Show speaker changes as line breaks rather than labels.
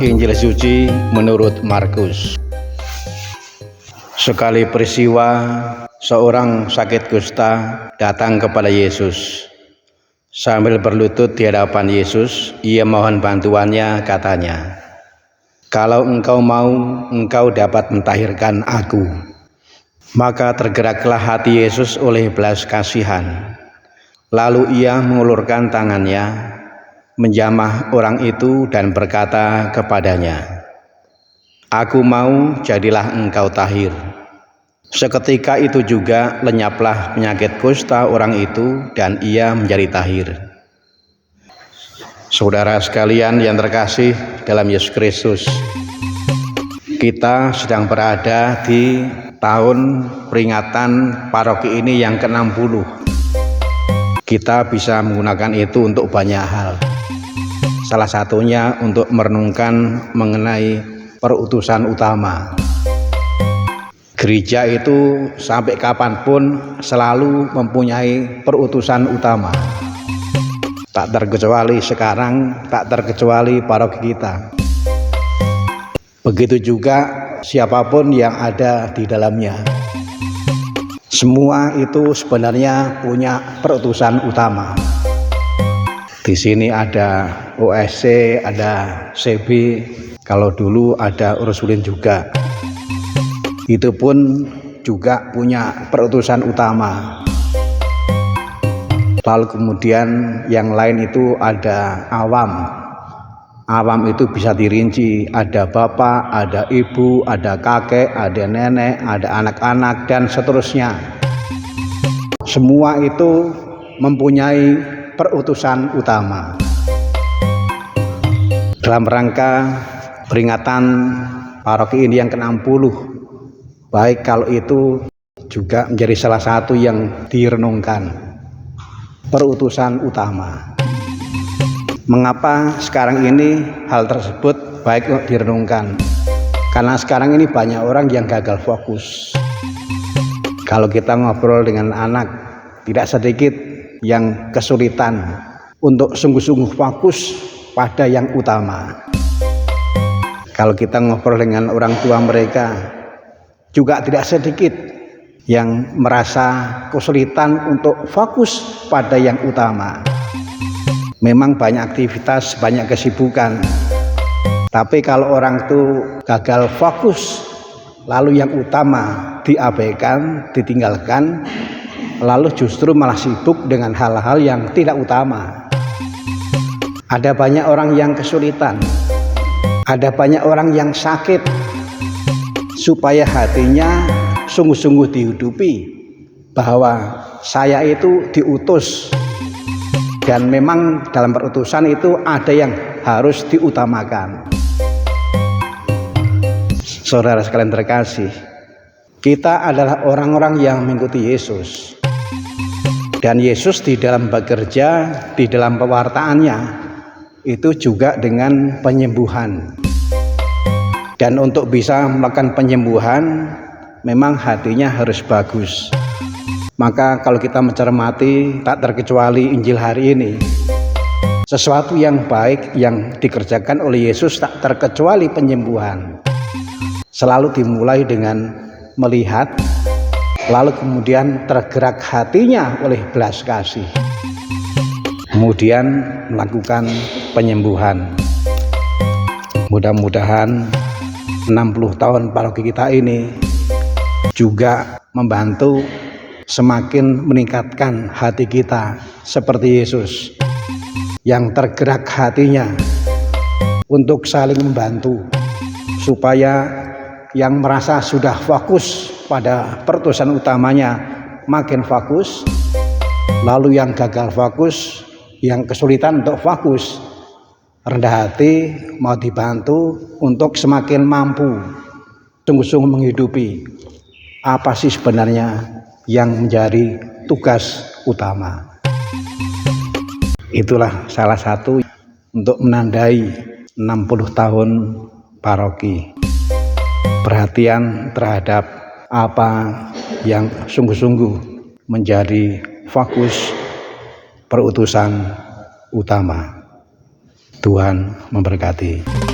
Injil suci menurut Markus. Sekali peristiwa, seorang sakit kusta datang kepada Yesus. Sambil berlutut di hadapan Yesus, ia mohon bantuannya, katanya, "Kalau engkau mau, engkau dapat mentahirkan aku." Maka tergeraklah hati Yesus oleh belas kasihan. Lalu ia mengulurkan tangannya, menjamah orang itu dan berkata kepadanya, "Aku mau, jadilah engkau tahir." Seketika itu juga lenyaplah penyakit kusta orang itu dan ia menjadi tahir. Saudara sekalian yang terkasih dalam Yesus Kristus, kita sedang berada di tahun peringatan paroki ini yang ke-60. Kita bisa menggunakan itu untuk banyak hal. Salah satunya untuk merenungkan mengenai perutusan utama. Gereja itu sampai kapanpun selalu mempunyai perutusan utama. Tak terkecuali sekarang, tak terkecuali paroki kita. Begitu juga siapapun yang ada di dalamnya. Semua itu sebenarnya punya perutusan utama. Di sini ada OSC, ada CB, kalau dulu ada Ursulin juga. Itu pun juga punya perutusan utama. Lalu kemudian yang lain itu ada awam. Awam itu bisa dirinci, ada bapak, ada ibu, ada kakek, ada nenek, ada anak-anak, dan seterusnya. Semua itu mempunyai perutusan utama. Dalam rangka peringatan paroki ini yang ke-60, baik kalau itu juga menjadi salah satu yang direnungkan, perutusan utama. Mengapa sekarang ini hal tersebut baik untuk direnungkan? Karena sekarang ini banyak orang yang gagal fokus. Kalau kita ngobrol dengan anak, tidak sedikit yang kesulitan untuk sungguh-sungguh fokus pada yang utama. Kalau kita ngobrol dengan orang tua mereka, juga tidak sedikit yang merasa kesulitan untuk fokus pada yang utama. Memang banyak aktivitas, banyak kesibukan, tapi kalau orang itu gagal fokus, lalu yang utama diabaikan, ditinggalkan, lalu justru malah sibuk dengan hal-hal yang tidak utama. Ada banyak orang yang kesulitan, ada banyak orang yang sakit, supaya hatinya sungguh-sungguh dihidupi bahwa saya itu diutus, dan memang dalam perutusan itu ada yang harus diutamakan. Saudara sekalian terkasih, kita adalah orang-orang yang mengikuti Yesus. Dan Yesus di dalam bekerja, di dalam pewartaannya, itu juga dengan penyembuhan. Dan untuk bisa melakukan penyembuhan, memang hatinya harus bagus. Maka kalau kita mencermati, tak terkecuali Injil hari ini, sesuatu yang baik yang dikerjakan oleh Yesus tak terkecuali penyembuhan. Selalu dimulai dengan melihat, lalu kemudian tergerak hatinya oleh belas kasih, kemudian melakukan penyembuhan. Mudah-mudahan 60 tahun paroki kita ini juga membantu semakin meningkatkan hati kita seperti Yesus yang tergerak hatinya untuk saling membantu, supaya yang merasa sudah fokus pada perutusan utamanya makin fokus, lalu yang gagal fokus, yang kesulitan untuk fokus, rendah hati mau dibantu untuk semakin mampu sungguh-sungguh menghidupi apa sih sebenarnya yang menjadi tugas utama. Itulah salah satu untuk menandai 60 tahun paroki. Perhatian terhadap apa yang sungguh-sungguh menjadi fokus perutusan utama. Tuhan memberkati.